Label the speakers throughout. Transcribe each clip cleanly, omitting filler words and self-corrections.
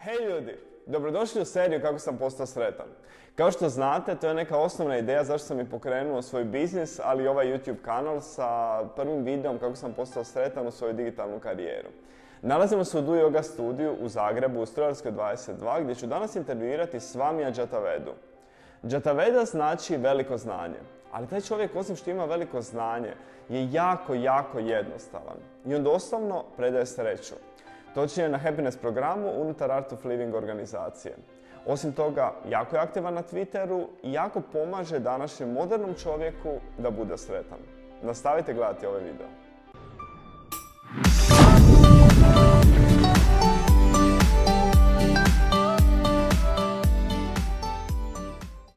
Speaker 1: Hej ljudi, dobrodošli u seriju Kako sam postao sretan. Kao što znate, to je neka osnovna ideja zašto sam i pokrenuo svoj biznis, ali i ovaj YouTube kanal sa prvim videom Kako sam postao sretan u svoju digitalnu karijeru. Nalazimo se u Du Yoga studiju u Zagrebu, u Strojarskoj 22, gdje ću danas intervjuirati Swamija Jaatavedu. Jaataveda znači veliko znanje, ali taj čovjek, osim što ima veliko znanje, je jako jednostavan. I on doslovno predaje sreću. Točnije na Happiness programu unutar Art of Living organizacije. Osim toga, jako je aktivan na Twitteru i jako pomaže današnjem modernom čovjeku da bude sretan. Nastavite gledati ovaj video.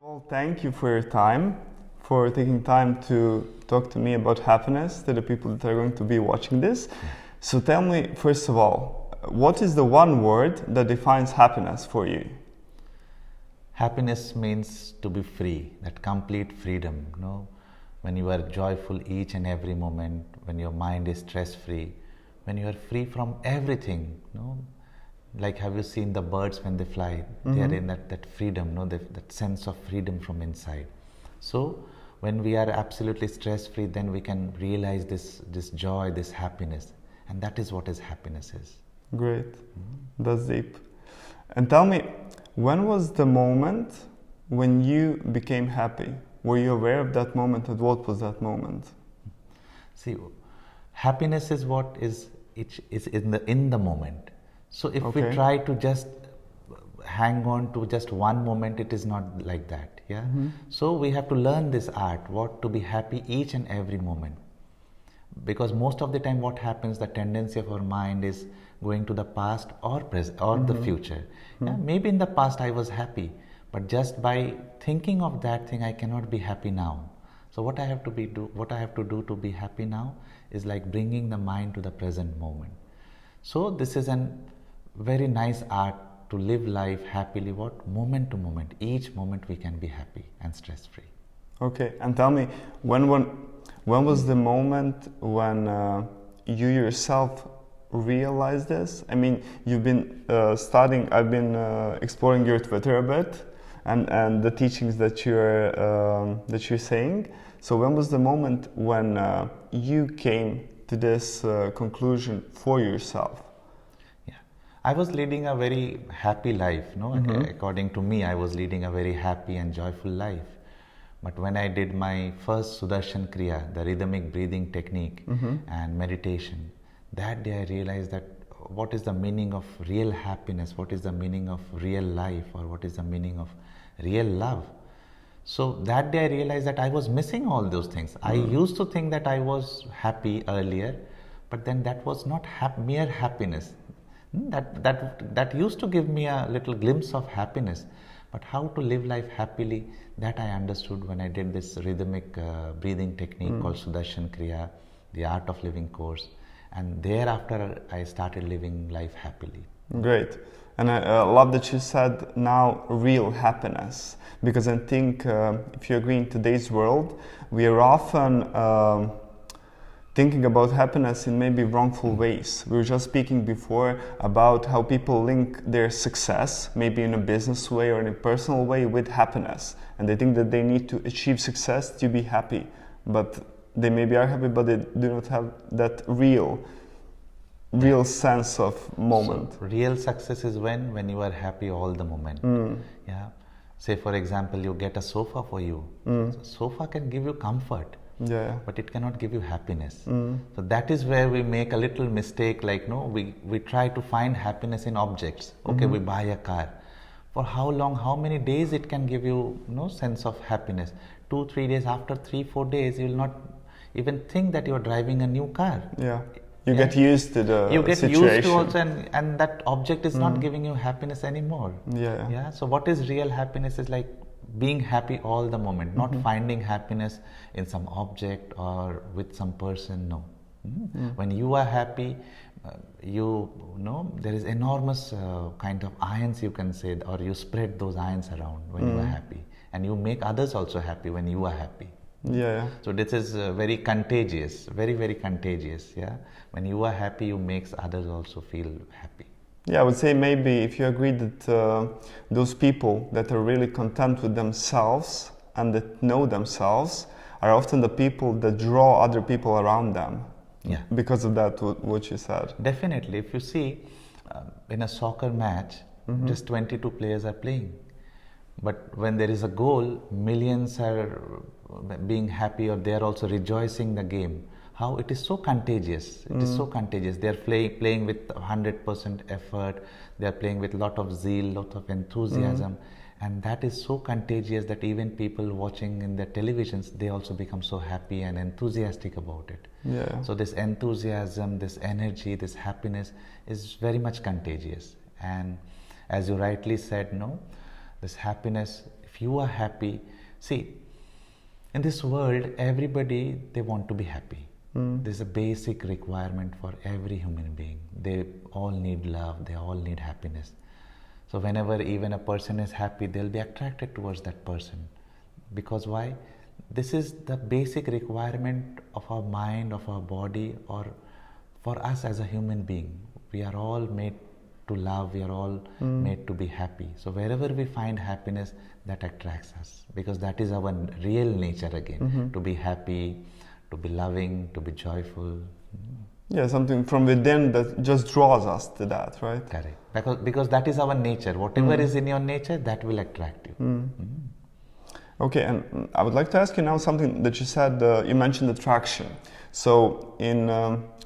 Speaker 1: Well, thank you for your time, for taking time to talk to me about happiness, to the people that are going to be watching this. So tell me, first of all, what is the one word that defines happiness for you?
Speaker 2: Happiness means to be free, that complete freedom, you know, when you are joyful each and every moment, when your mind is stress-free, when you are free from everything, you know, like have you seen the birds when they fly? Mm-hmm. They are in that freedom, you know, that sense of freedom from inside. So when we are absolutely stress-free, then we can realize this joy, this happiness, and that is what happiness is.
Speaker 1: Great, that's deep. And tell me, when was the moment when you became happy? Were you aware of that moment, and what was that moment?
Speaker 2: See, happiness is what is in the moment. So if we try to just hang on to just one moment, it is not like that. Yeah. Mm-hmm. So we have to learn this art, what to be happy each and every moment. Because most of the time, what happens, the tendency of our mind is going to the past or present or the future. Yeah, maybe in the past I was happy, but just by thinking of that thing, I cannot be happy now. So what I have to do to be happy now is like bringing the mind to the present moment. So this is a very nice art to live life happily. What moment to moment, each moment we can be happy and stress free.
Speaker 1: Okay, and tell me when was the moment when you yourself realize this? I mean, you've been studying, I've been exploring your Twitter a bit and the teachings that you're saying. So when was the moment when you came to this conclusion for yourself?
Speaker 2: Yeah, I was leading a very happy life, no? According to me, I was leading a very happy and joyful life. But when I did my first Sudarshan Kriya, the rhythmic breathing technique and meditation, that day I realized that what is the meaning of real happiness, what is the meaning of real life, or what is the meaning of real love. So that day I realized that I was missing all those things. I used to think that I was happy earlier, but then that was not mere happiness. That used to give me a little glimpse of happiness. But how to live life happily, that I understood when I did this rhythmic breathing technique called Sudarshan Kriya, the Art of Living course. And thereafter, I started living life happily.
Speaker 1: Great. And I love that you said now real happiness. Because I think, if you agree, in today's world, we are often thinking about happiness in maybe wrongful ways. We were just speaking before about how people link their success, maybe in a business way or in a personal way, with happiness. And they think that they need to achieve success to be happy. But they maybe are happy, but they do not have that real sense of moment.
Speaker 2: So real success is when you are happy all the moment. Yeah. Say for example, you get a sofa for you. So sofa can give you comfort. Yeah. But it cannot give you happiness. So that is where we make a little mistake, like we try to find happiness in objects. Okay, we buy a car. For how long, how many days it can give you no sense of happiness? 2-3 days, after 3-4 days, you will not even think that you are driving a new car.
Speaker 1: Yeah. You get used to the
Speaker 2: You get
Speaker 1: situation.
Speaker 2: used to also, and that object is not giving you happiness anymore. Yeah. So what is real happiness is like being happy all the moment, not finding happiness in some object or with some person. No. When you are happy, you know there is enormous kind of ions, you can say, or you spread those ions around when you are happy, and you make others also happy when you are happy.
Speaker 1: Yeah.
Speaker 2: So this is very contagious, very contagious. Yeah. When you are happy, you make others also feel happy.
Speaker 1: Yeah, I would say maybe if you agree that those people that are really content with themselves and that know themselves are often the people that draw other people around them.
Speaker 2: Yeah.
Speaker 1: Because of that, what you said.
Speaker 2: Definitely. If you see, in a soccer match, just 22 players are playing. But when there is a goal, millions are being happy, or they are also rejoicing the game. How it is so contagious. It is so contagious. They are playing with 100% effort. They are playing with lot of zeal, lot of enthusiasm. And that is so contagious that even people watching in their televisions, they also become so happy and enthusiastic about it.
Speaker 1: Yeah.
Speaker 2: So this enthusiasm, this energy, this happiness is very much contagious. And as you rightly said, no, this happiness, if you are happy, see, in this world, everybody, they want to be happy. This is a basic requirement for every human being. They all need love, they all need happiness. So whenever even a person is happy, they'll be attracted towards that person. Because why? This is the basic requirement of our mind, of our body, or for us as a human being. We are all made to love, we are all made to be happy. So wherever we find happiness, that attracts us. Because that is our real nature again, to be happy, to be loving, to be joyful.
Speaker 1: Yeah, something from within that just draws us to that, right?
Speaker 2: Correct. Because that is our nature. Whatever is in your nature, that will attract you.
Speaker 1: Okay, and I would like to ask you now something that you said, you mentioned attraction. So in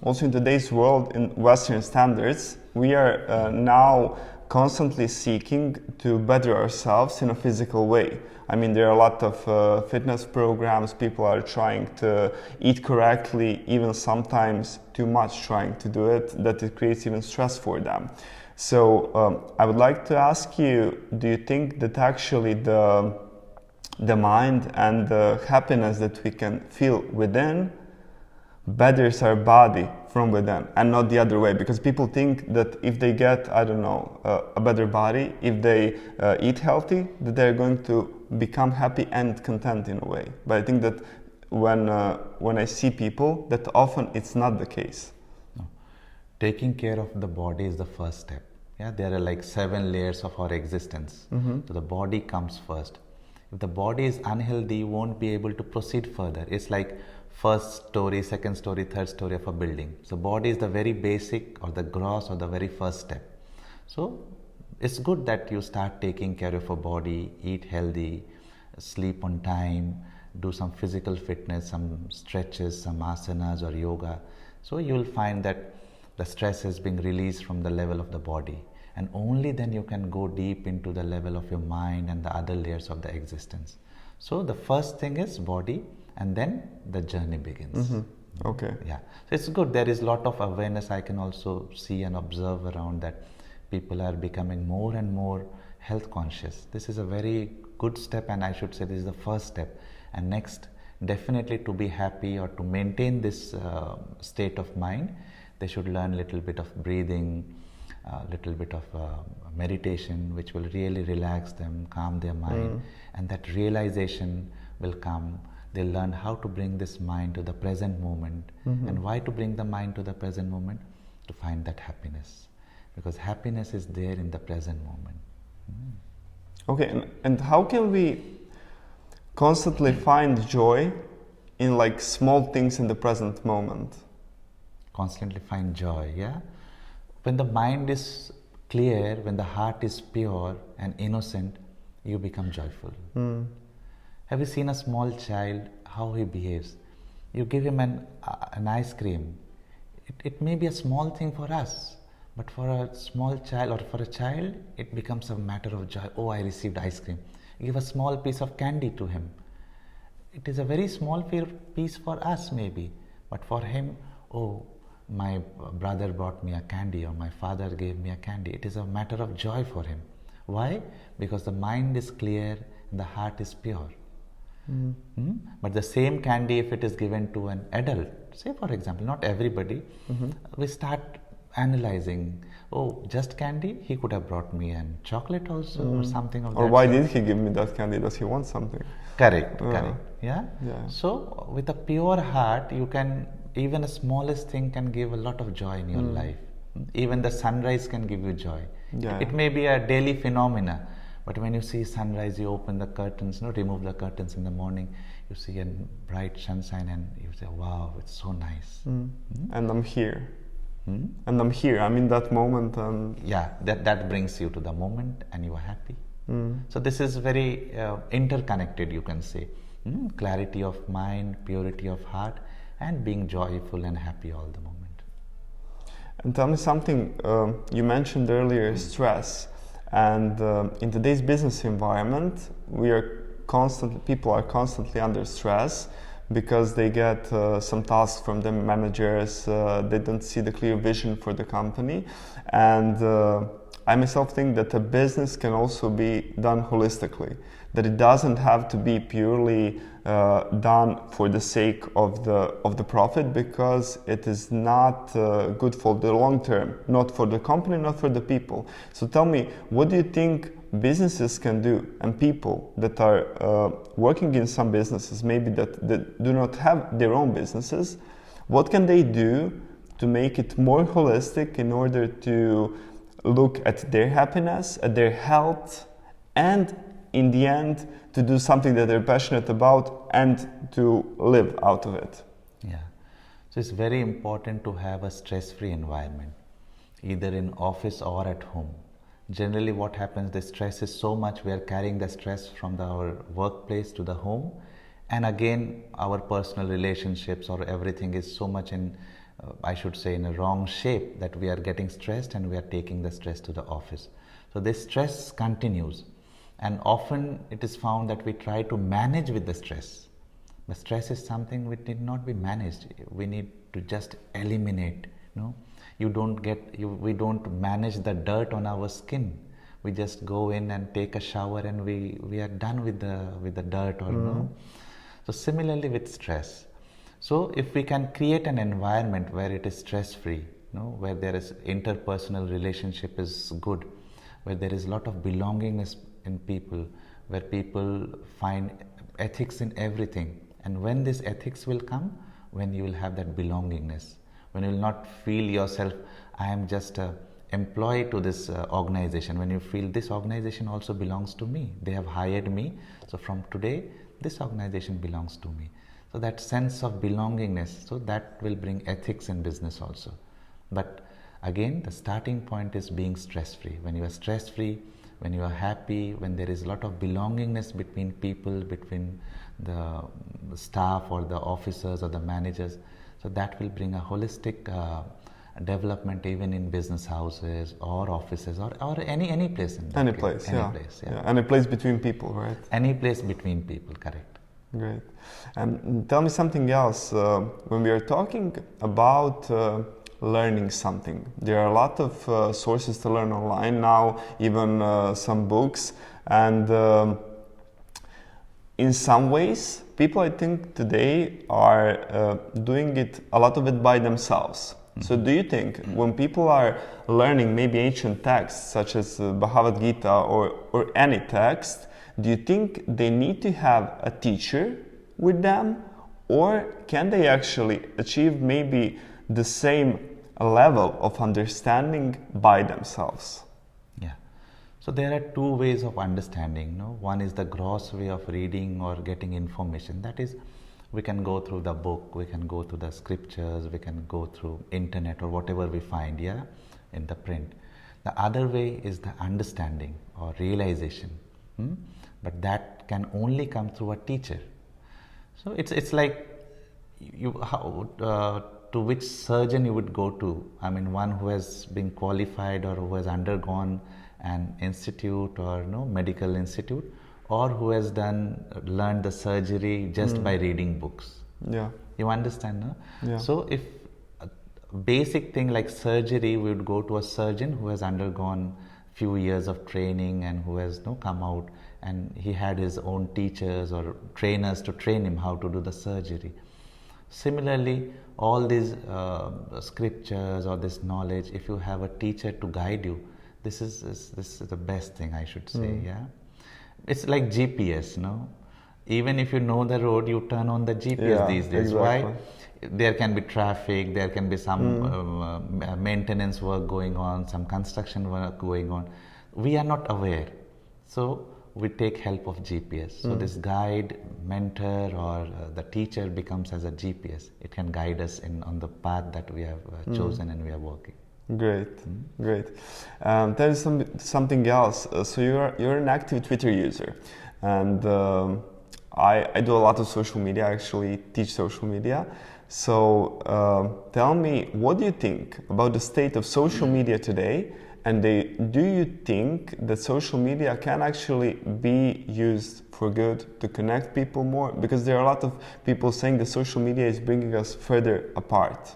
Speaker 1: also in today's world, in Western standards, we are now constantly seeking to better ourselves in a physical way. I mean, there are a lot of fitness programs, people are trying to eat correctly, even sometimes too much trying to do it, that it creates even stress for them. So I would like to ask you, do you think that actually the mind and the happiness that we can feel within betters our body from within and not the other way? Because people think that if they get, I don't know, a better body, if they eat healthy, that they're going to become happy and content in a way. But I think that when I see people, that often it's not the case.
Speaker 2: No. Taking care of the body is the first step. Yeah, there are like 7 layers of our existence. So the body comes first. If the body is unhealthy, you won't be able to proceed further. It's like first story, second story, third story of a building. So body is the very basic or the gross or the very first step. So it's good that you start taking care of your body, eat healthy, sleep on time, do some physical fitness, some stretches, some asanas or yoga. So you will find that the stress is being released from the level of the body. And only then you can go deep into the level of your mind and the other layers of the existence. So the first thing is body, and then the journey begins.
Speaker 1: Okay.
Speaker 2: Yeah. So it's good. There is a lot of awareness I can also see and observe around that. People are becoming more and more health conscious. This is a very good step, and I should say this is the first step. And next, definitely to be happy or to maintain this state of mind, they should learn a little bit of breathing, a little bit of meditation, which will really relax them, calm their mind, and that realization will come. They'll learn how to bring this mind to the present moment. And why to bring the mind to the present moment? To find that happiness. Because happiness is there in the present moment.
Speaker 1: Okay, and how can we constantly find joy in like small things in the present moment?
Speaker 2: Constantly find joy, yeah? When the mind is clear, when the heart is pure and innocent, you become joyful. Have you seen a small child, how he behaves? You give him an ice cream. It may be a small thing for us, but for a small child or for a child, it becomes a matter of joy. Oh, I received ice cream. You give a small piece of candy to him. It is a very small piece for us maybe, but for him, oh, my brother brought me a candy or my father gave me a candy. It is a matter of joy for him. Why? Because the mind is clear and the heart is pure. But the same candy, if it is given to an adult, say for example, not everybody, we start analyzing, oh, just candy? He could have brought me a chocolate also or something of that.
Speaker 1: Or why did he give me that candy? Does he want something?
Speaker 2: Correct. Yeah? So with a pure heart, you can, even the smallest thing can give a lot of joy in your life. Even the sunrise can give you joy.
Speaker 1: Yeah.
Speaker 2: It may be a daily phenomena, but when you see sunrise, you open the curtains, remove the curtains in the morning, you see a bright sunshine and you say, wow, it's so nice.
Speaker 1: And I'm here. And I'm here, I'm in that moment. And
Speaker 2: yeah, that brings you to the moment and you are happy. So this is very interconnected, you can say. Clarity of mind, purity of heart, and being joyful and happy all the moment.
Speaker 1: And tell me something, you mentioned earlier stress. And in today's business environment, people are constantly under stress because they get some tasks from the managers, they don't see the clear vision for the company. And I myself think that a business can also be done holistically, that it doesn't have to be purely done for the sake of the profit, because it is not good for the long term, not for the company, not for the people. So tell me, what do you think businesses can do, and people that are working in some businesses, maybe that do not have their own businesses, what can they do to make it more holistic in order to look at their happiness, at their health, and in the end to do something that they're passionate about and to live out of it?
Speaker 2: Yeah, so it's very important to have a stress-free environment, either in office or at home. Generally what happens, the stress is so much, we are carrying the stress from our workplace to the home, and again our personal relationships or everything is so much in, I should say, in a wrong shape, that we are getting stressed and we are taking the stress to the office. So this stress continues, and often it is found that we try to manage with the stress, but stress is something which need not be managed. We need to just eliminate. We don't manage the dirt on our skin. We just go in and take a shower and we are done with the dirt or no. So similarly with stress. So if we can create an environment where it is stress-free, where there is interpersonal relationship is good, where there is a lot of belongingness in people, where people find ethics in everything. And when this ethics will come, when you will have that belongingness, when you will not feel yourself, I am just an employee to this organization. When you feel this organization also belongs to me, they have hired me, so from today this organization belongs to me. So that sense of belongingness, so that will bring ethics in business also. But again, the starting point is being stress-free. When you are stress-free, when you are happy, when there is a lot of belongingness between people, between the staff or the officers or the managers, so that will bring a holistic development even in business houses or offices or any place.
Speaker 1: Any place, yeah. Any place between people, right?
Speaker 2: Any place between people, correct.
Speaker 1: Great. And tell me something else. When we are talking about learning something, there are a lot of sources to learn online now, even some books. And in some ways, people, I think, today are doing a lot of it by themselves. So do you think when people are learning maybe ancient texts such as Bhagavad Gita or any text, do you think they need to have a teacher with them, or can they actually achieve maybe the same level of understanding by themselves?
Speaker 2: Yeah. So there are two ways of understanding. One is the gross way of reading or getting information. That is, we can go through the book, we can go through the scriptures, we can go through internet or whatever we find in the print. The other way is the understanding or realization. But that can only come through a teacher. So it's like to which surgeon you would go to. I mean, one who has been qualified or who has undergone an institute or medical institute, or who has learned the surgery just by reading books.
Speaker 1: Yeah.
Speaker 2: You understand, no?
Speaker 1: Yeah.
Speaker 2: So if a basic thing like surgery, we would go to a surgeon who has undergone few years of training and who has come out, and he had his own teachers or trainers to train him how to do the surgery. Similarly, all these scriptures or this knowledge, if you have a teacher to guide you, this is the best thing, I should say. Yeah, it's like GPS, Even if you know the road, you turn on the GPS these days.
Speaker 1: Exactly.
Speaker 2: Why? there can be traffic, there can be some maintenance work going on, some construction work going on. We are not aware. So we take help of GPS. So this guide, mentor, or the teacher becomes as a GPS. It can guide us on the path that we have chosen and we are walking.
Speaker 1: Great, great. There is something else. So you're an active Twitter user, and I do a lot of social media. I actually teach social media. So tell me, what do you think about the state of social media today? And do you think that social media can actually be used for good to connect people more? Because there are a lot of people saying that social media is bringing us further apart.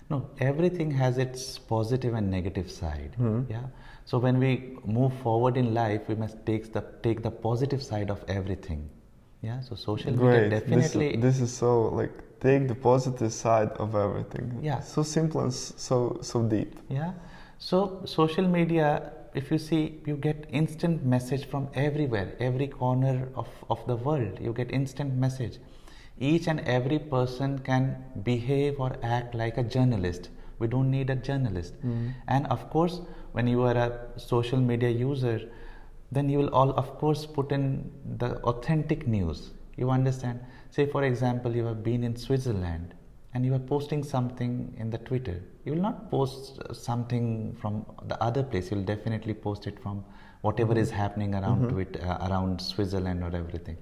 Speaker 2: No, everything has its positive and negative side. Yeah. So when we move forward in life, we must take the positive side of everything. Yeah. So social media definitely.
Speaker 1: This is so like take the positive side of everything.
Speaker 2: Yeah.
Speaker 1: So simple and so deep.
Speaker 2: Yeah. So social media, if you see, you get instant message from everywhere, every corner of the world. You get instant message. Each and every person can behave or act like a journalist. We don't need a journalist. And of course, when you are a social media user, then you will of course put in the authentic news. You understand? Say for example, you have been in Switzerland and you are posting something in the Twitter. You will not post something from the other place. You will definitely post it from whatever is happening around Twitter, around Switzerland or everything.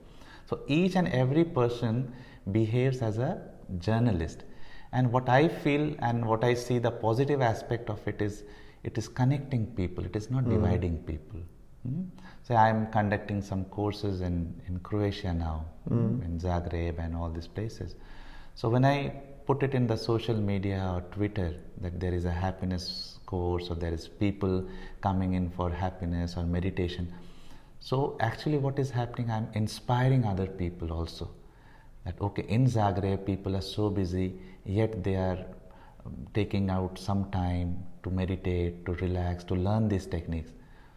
Speaker 2: So each and every person behaves as a journalist. And what I feel and what I see, the positive aspect of it is connecting people. It is not dividing people. So I am conducting some courses in Croatia now, in Zagreb and all these places. So when I put it in the social media or Twitter that there is a happiness course or there is people coming in for happiness or meditation. So actually what is happening, I'm inspiring other people also. That okay, in Zagreb people are so busy, yet they are taking out some time to meditate, to relax, to learn these techniques.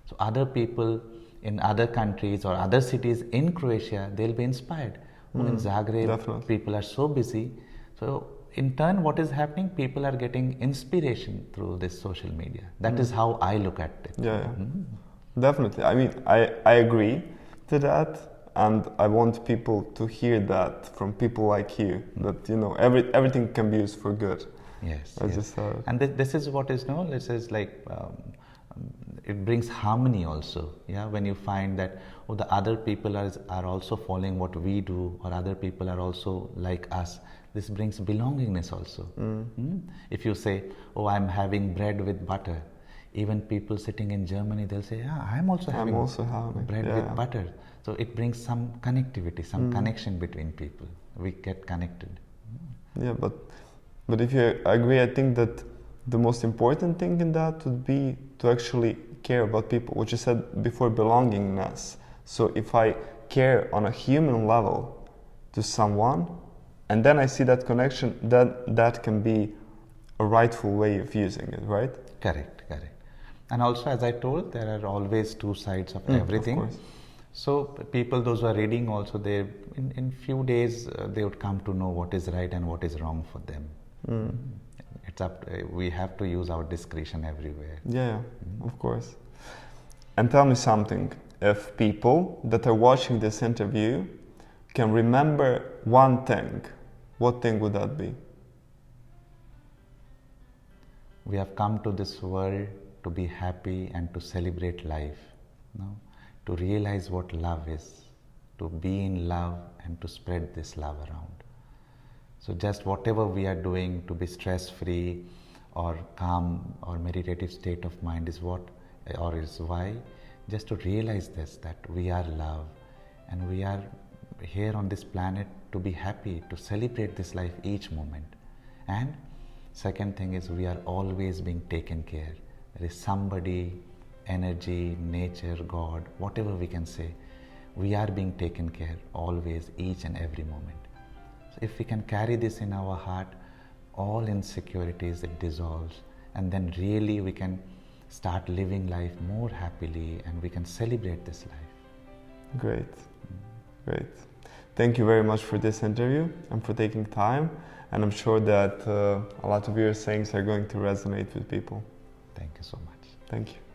Speaker 2: So other people in other countries or other cities in Croatia, they'll be inspired. In Zagreb,
Speaker 1: definitely.
Speaker 2: People are so busy. So in turn, what is happening? People are getting inspiration through this social media. That is how I look at it.
Speaker 1: Yeah. Definitely. I mean, I agree to that, and I want people to hear that from people like you. That everything can be used for good.
Speaker 2: Yes.
Speaker 1: Just
Speaker 2: and this is what is known. This is like it brings harmony also. Yeah, when you find that the other people are also following what we do, or other people are also like us. This brings belongingness also. If you say, I'm having bread with butter, even people sitting in Germany, they'll say, I'm also having bread with butter. So it brings some connectivity, some connection between people. We get connected.
Speaker 1: Yeah, but if you agree, I think that the most important thing in that would be to actually care about people, what you said before, belongingness. So if I care on a human level to someone, and then I see that connection, that can be a rightful way of using it, right?
Speaker 2: Correct. And also, as I told, there are always two sides of everything.
Speaker 1: Of course.
Speaker 2: So people, those who are reading also, they in few days they would come to know what is right and what is wrong for them. It's up. We have to use our discretion everywhere.
Speaker 1: Yeah, of course. And tell me something. If people that are watching this interview can remember one thing, what thing would that be?
Speaker 2: We have come to this world to be happy and to celebrate life, to realize what love is, to be in love and to spread this love around. So just whatever we are doing to be stress-free or calm or meditative state of mind is why, just to realize this, that we are love and we are here on this planet to be happy, to celebrate this life each moment. And second thing is we are always being taken care. There is somebody, energy, nature, God, whatever we can say, we are being taken care always, each and every moment. So if we can carry this in our heart, all insecurities, it dissolves, and then really we can start living life more happily and we can celebrate this life.
Speaker 1: Great. Thank you very much for this interview and for taking time. And I'm sure that a lot of your sayings are going to resonate with people.
Speaker 2: Thank you so much.
Speaker 1: Thank you.